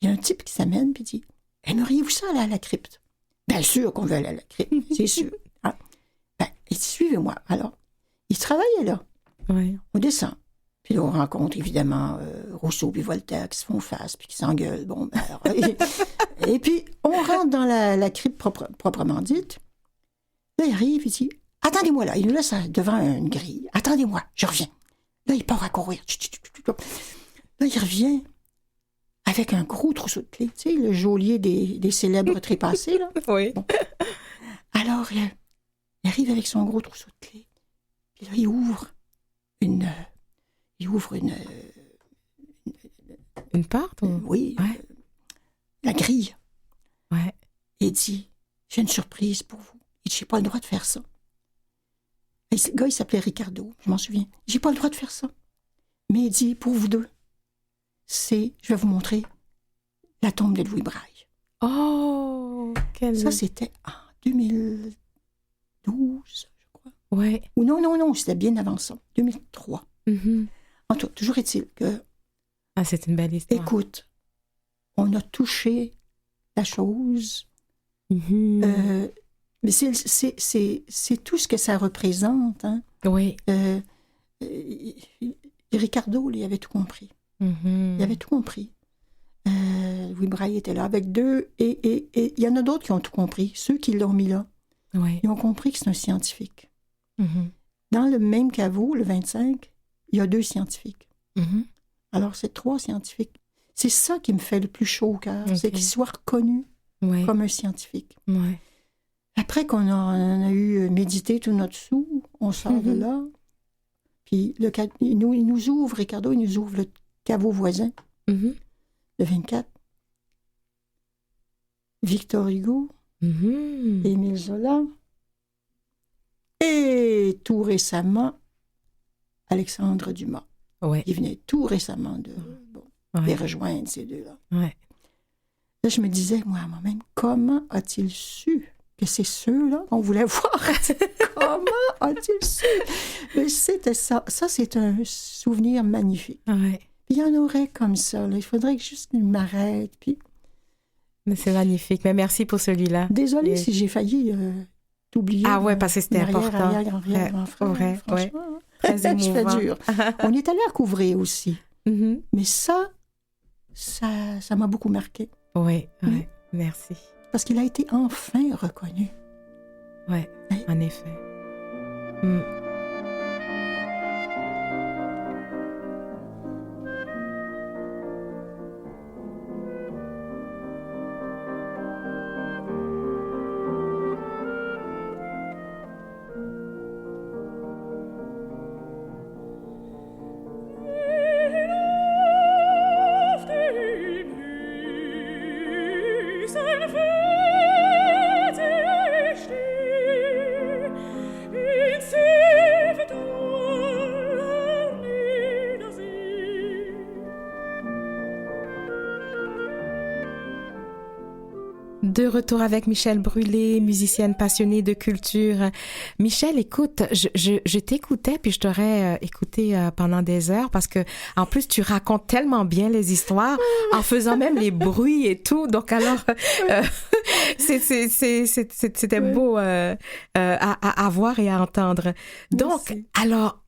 il y a un type qui s'amène et dit « Aimeriez-vous ça aller à la crypte? » Bien sûr qu'on veut aller à la crypte, c'est sûr. Ah. Ben, il dit « Suivez-moi. » Alors, il travaillait là. Oui. On descend. Puis là, on rencontre évidemment Rousseau puis Voltaire qui se font face puis qui s'engueulent. Bon, ben, alors, et puis, on rentre dans la crypte proprement dite. Là, il arrive, il dit « Attendez-moi là. » Il nous laisse devant une grille. « Attendez-moi, je reviens. » Là, il part à courir. Là, il revient avec un gros trousseau de clés. Tu sais, le geôlier des célèbres trépassés, là. Oui. Bon. Alors, il arrive avec son gros trousseau de clés. Puis là, il ouvre une porte? Oui. Ouais. La grille. Ouais. Et il dit, j'ai une surprise pour vous. Il dit, j'ai pas le droit de faire ça. Et le gars, il s'appelait Ricardo, je m'en souviens. J'ai pas le droit de faire ça. Mais il dit, pour vous deux, je vais vous montrer la tombe de Louis Braille. Oh, Ça, c'était en 2012, je crois. Ouais. Ou non, c'était bien avant ça, 2003. Mhm. En tout cas, toujours est-il que, Ah, c'est une belle histoire. écoute, on a touché la chose, Mhm. mais c'est tout ce que ça représente. Hein. Oui. Ricardo, il avait tout compris. Mhm. Il avait tout compris. Louis Braille était là avec deux, et il y en a d'autres qui ont tout compris. Ceux qui l'ont mis là, Oui. ils ont compris que c'est un scientifique. Mhm. Dans le même caveau, le 25, il y a 2 scientifiques. Mhm. Alors, c'est 3 scientifiques. C'est ça qui me fait le plus chaud au cœur, Ok. c'est qu'il soit reconnu Oui. comme un scientifique. Oui. Après qu'on on a eu médité tout notre sou, on sort de là, puis il nous ouvre, Ricardo, il nous ouvre le caveau voisin, Mhm. le 24. Victor Hugo, Mhm. Émile Zola, et tout récemment, Alexandre Dumas. Oui. Il venait tout récemment de les Oui. rejoindre, ces deux-là. Oui. Là, je me disais, moi, à moi-même, comment a-t-il su que c'est ceux-là qu'on voulait voir? Comment a-t-il su? Mais c'était ça. Ça, c'est un souvenir magnifique. Oui. Puis il y en aurait comme ça. Là. Il faudrait que juste qu'il m'arrête. Puis... Mais c'est magnifique. Mais merci pour celui-là. Désolée Et... si j'ai failli t'oublier. Ah ouais, parce que c'était important. Arrière, grand-frère, Ouais, franchement. ouais. Très Je fais émouvant. dur. On est allé à Couvray aussi. Mhm. Mais ça m'a beaucoup marqué. Oui, Oui. oui. Merci. Parce qu'il a été enfin reconnu. Oui, Oui. en effet. Mm. De retour avec Michèle Brûlé, musicienne passionnée de culture. Michèle, écoute, je t'écoutais puis je t'aurais écouté pendant des heures parce que en plus tu racontes tellement bien les histoires en faisant même les bruits et tout. Donc alors, c'était beau à voir et à entendre. Donc, Merci. alors...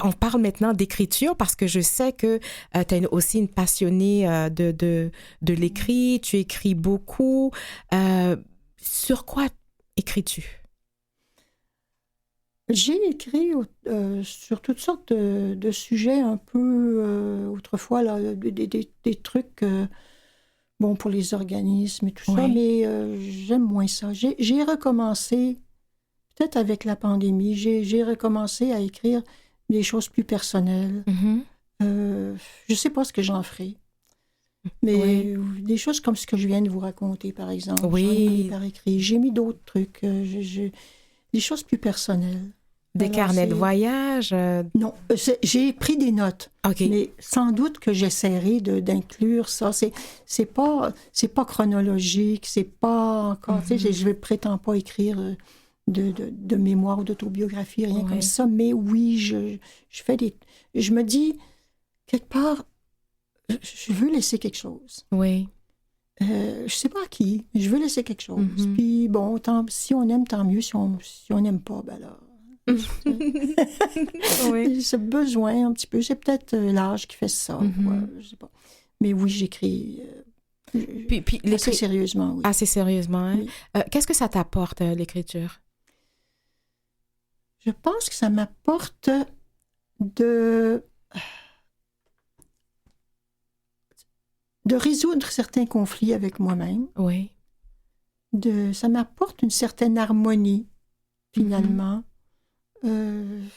On parle maintenant d'écriture parce que je sais que tu es aussi une passionnée de l'écrit, tu écris beaucoup. Sur quoi écris-tu? J'ai écrit sur toutes sortes de sujets un peu, autrefois, là, des trucs bon, pour les organismes et tout ça, Oui. mais j'aime moins ça. J'ai recommencé, peut-être avec la pandémie, j'ai recommencé à écrire des choses plus personnelles. Mm-hmm. Je ne sais pas ce que j'en ferai. Mais des choses comme ce que je viens de vous raconter, par exemple. Oui. J'en ai mis par écrit. J'ai mis d'autres trucs. Des choses plus personnelles. Des Alors, carnets de voyage? Non, j'ai pris des notes. OK. Mais sans doute que j'essaierai d'inclure ça. C'est pas chronologique. C'est pas encore... Tu sais, je ne prétends pas écrire... De mémoire ou d'autobiographie, rien comme ça. Mais oui, je fais des... Je me dis, quelque part, je veux laisser quelque chose. Oui. Je sais pas à qui, mais je veux laisser quelque chose. Puis bon, si on aime, tant mieux. Si on n'aime pas, ben là... Oui. Ce besoin, un petit peu, c'est peut-être l'âge qui fait ça. Je sais pas. Mais oui, j'écris... Puis assez sérieusement, oui. Assez sérieusement, hein? Oui. Qu'est-ce que ça t'apporte, l'écriture? Je pense que ça m'apporte de résoudre certains conflits avec moi-même. Oui. Ça m'apporte une certaine harmonie, finalement. Il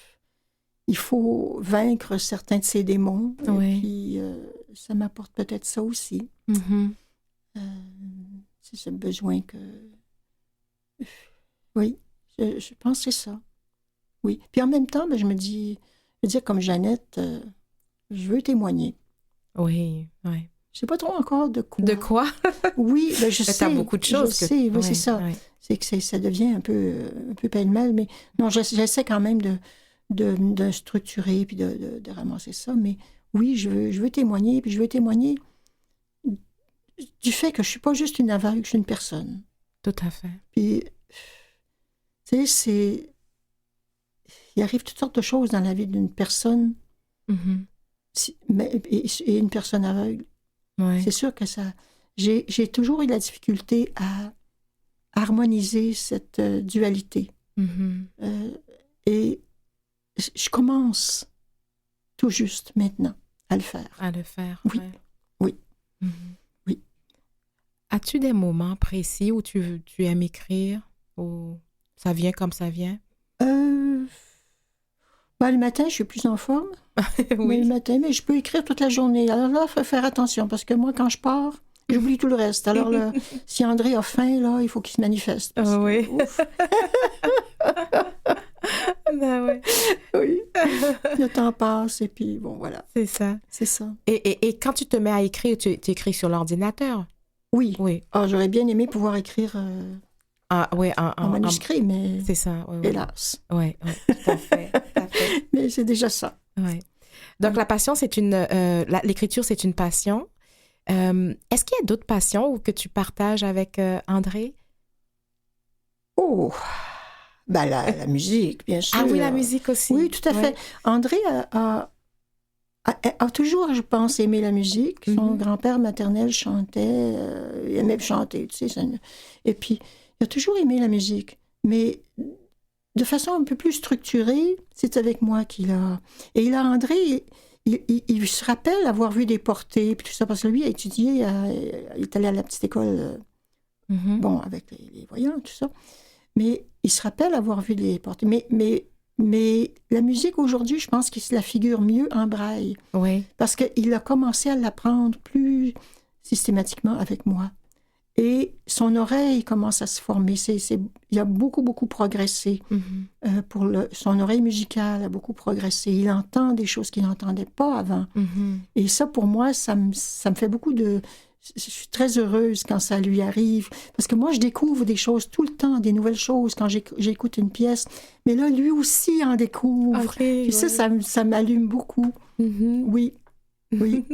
faut vaincre certains de ces démons. Oui. Et puis, ça m'apporte peut-être ça aussi. C'est ce besoin que... Oui, je pense que c'est ça. Oui. Puis en même temps, ben, je me dis, comme Jeannette, je veux témoigner. Oui, oui. Je sais pas trop encore de quoi. De quoi? Oui, ben je sais. T'as beaucoup de choses. Je sais, oui, ouais, c'est ça. Ouais. C'est que ça devient un peu pêle-mêle, mais non, j'essaie quand même de structurer puis de ramasser ça. Mais oui, je veux témoigner, puis je veux témoigner du fait que je suis pas juste une aveugle, je suis une personne. Tout à fait. Puis, tu sais, il arrive toutes sortes de choses dans la vie d'une personne, et une personne aveugle. Ouais. C'est sûr que ça... J'ai toujours eu la difficulté à harmoniser cette dualité. Et je commence tout juste maintenant à le faire. À le faire, oui. Ouais. Oui. Oui. As-tu des moments précis où tu aimes écrire, ou ça vient comme ça vient? Le matin, je suis plus en forme. Oui. Le matin, mais je peux écrire toute la journée. Alors là, il faut faire attention, parce que moi, quand je pars, j'oublie tout le reste. Alors là, si André a faim, là, il faut qu'il se manifeste. Oui. Ouf. Ben oui. Oui. Le temps passe, et puis bon, voilà. C'est ça. C'est ça. Et quand tu te mets à écrire, tu écris sur l'ordinateur? Oui. Oui. Ah, j'aurais bien aimé pouvoir écrire en manuscrit, mais c'est ça. Oui, hélas. Oui, tout à fait. Tout à fait. Mais c'est déjà ça. Ouais. Donc, la passion, l'écriture, c'est une passion. Est-ce qu'il y a d'autres passions ou que tu partages avec André? Oh, la musique, bien sûr. Ah oui, la musique aussi. Oui, tout à fait. André a toujours, je pense, aimé la musique. Son grand-père maternel chantait, il aimait chanter, tu sais. Et puis, il a toujours aimé la musique. Mais de façon un peu plus structurée, c'est avec moi qu'il a... Et André, il se rappelle avoir vu des portées, puis tout ça, parce que lui a étudié, il est allé à la petite école, avec les voyants, tout ça. Mais il se rappelle avoir vu des portées. Mais la musique, aujourd'hui, je pense qu'il se la figure mieux en braille. Oui. Parce qu'il a commencé à l'apprendre plus systématiquement avec moi. Et son oreille commence à se former. Il a beaucoup, beaucoup progressé. Son oreille musicale a beaucoup progressé. Il entend des choses qu'il n'entendait pas avant. Et ça, pour moi, ça me fait beaucoup de... Je suis très heureuse quand ça lui arrive. Parce que moi, je découvre des choses tout le temps, des nouvelles choses quand j'écoute une pièce. Mais là, lui aussi en découvre. Okay, puis ça m'allume beaucoup. Oui. Oui.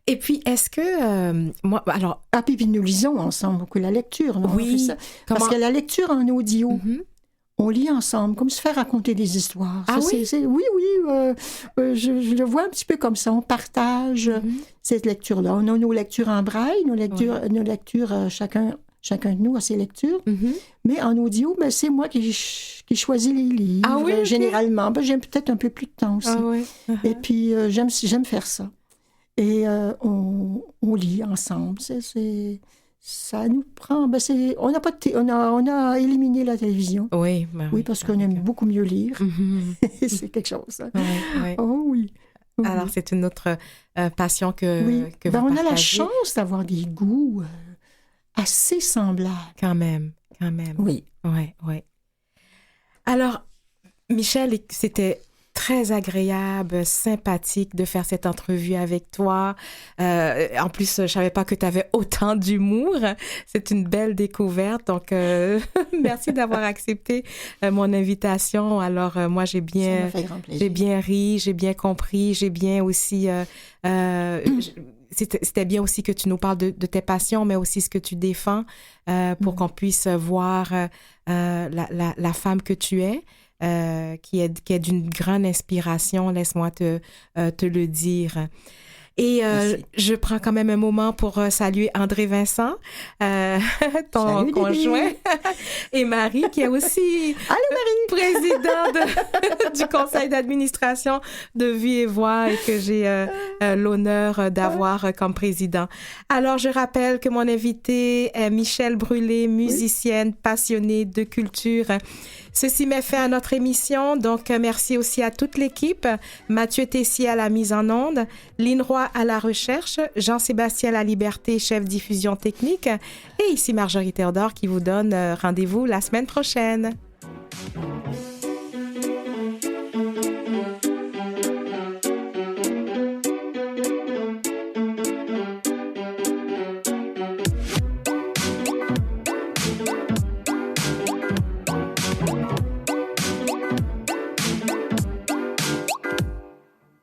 Et puis, est-ce que... moi, alors... Ah, puis nous lisons ensemble beaucoup la lecture. Non? Oui. Ça. Parce que la lecture en audio, on lit ensemble, comme se faire raconter des histoires. Ah ça, oui? Oui. Je le vois un petit peu comme ça. On partage cette lecture-là. On a nos lectures en braille, nos lectures chacun de nous a ses lectures. Mais en audio, c'est moi qui choisis les livres. Ah oui, okay. Généralement. J'aime peut-être un peu plus de temps aussi. Ah oui. Et puis, j'aime faire ça. Et on lit ensemble. Ça nous prend... on a éliminé la télévision. Oui. Oui, parce qu'on aime beaucoup mieux lire. C'est quelque chose. Hein? Oui. Oh oui. Alors, c'est une autre passion que vous partagez. On a la chance d'avoir des goûts assez semblables. Quand même. Oui. Oui. Alors, Michel, c'était très agréable, sympathique de faire cette entrevue avec toi. En plus, je savais pas que tu avais autant d'humour. C'est une belle découverte. Donc, merci d'avoir accepté mon invitation. Alors, moi, j'ai bien ri, j'ai bien compris, j'ai bien aussi... C'était bien aussi que tu nous parles de tes passions, mais aussi ce que tu défends pour qu'on puisse voir la femme que tu es. Qui est d'une grande inspiration, laisse-moi te le dire. Et je prends quand même un moment pour saluer André Vincent, ton conjoint, et Marie, qui est aussi présidente du conseil d'administration de Vie et Voix et que j'ai l'honneur d'avoir comme président. Alors, je rappelle que mon invité est Michel Brûlé, musicienne passionnée de culture. Ceci met fin à notre émission, donc merci aussi à toute l'équipe. Mathieu Tessier à la mise en onde, Lynn Roy à la recherche, Jean-Sébastien Laliberté, chef diffusion technique, et ici Marjorie Théodore qui vous donne rendez-vous la semaine prochaine.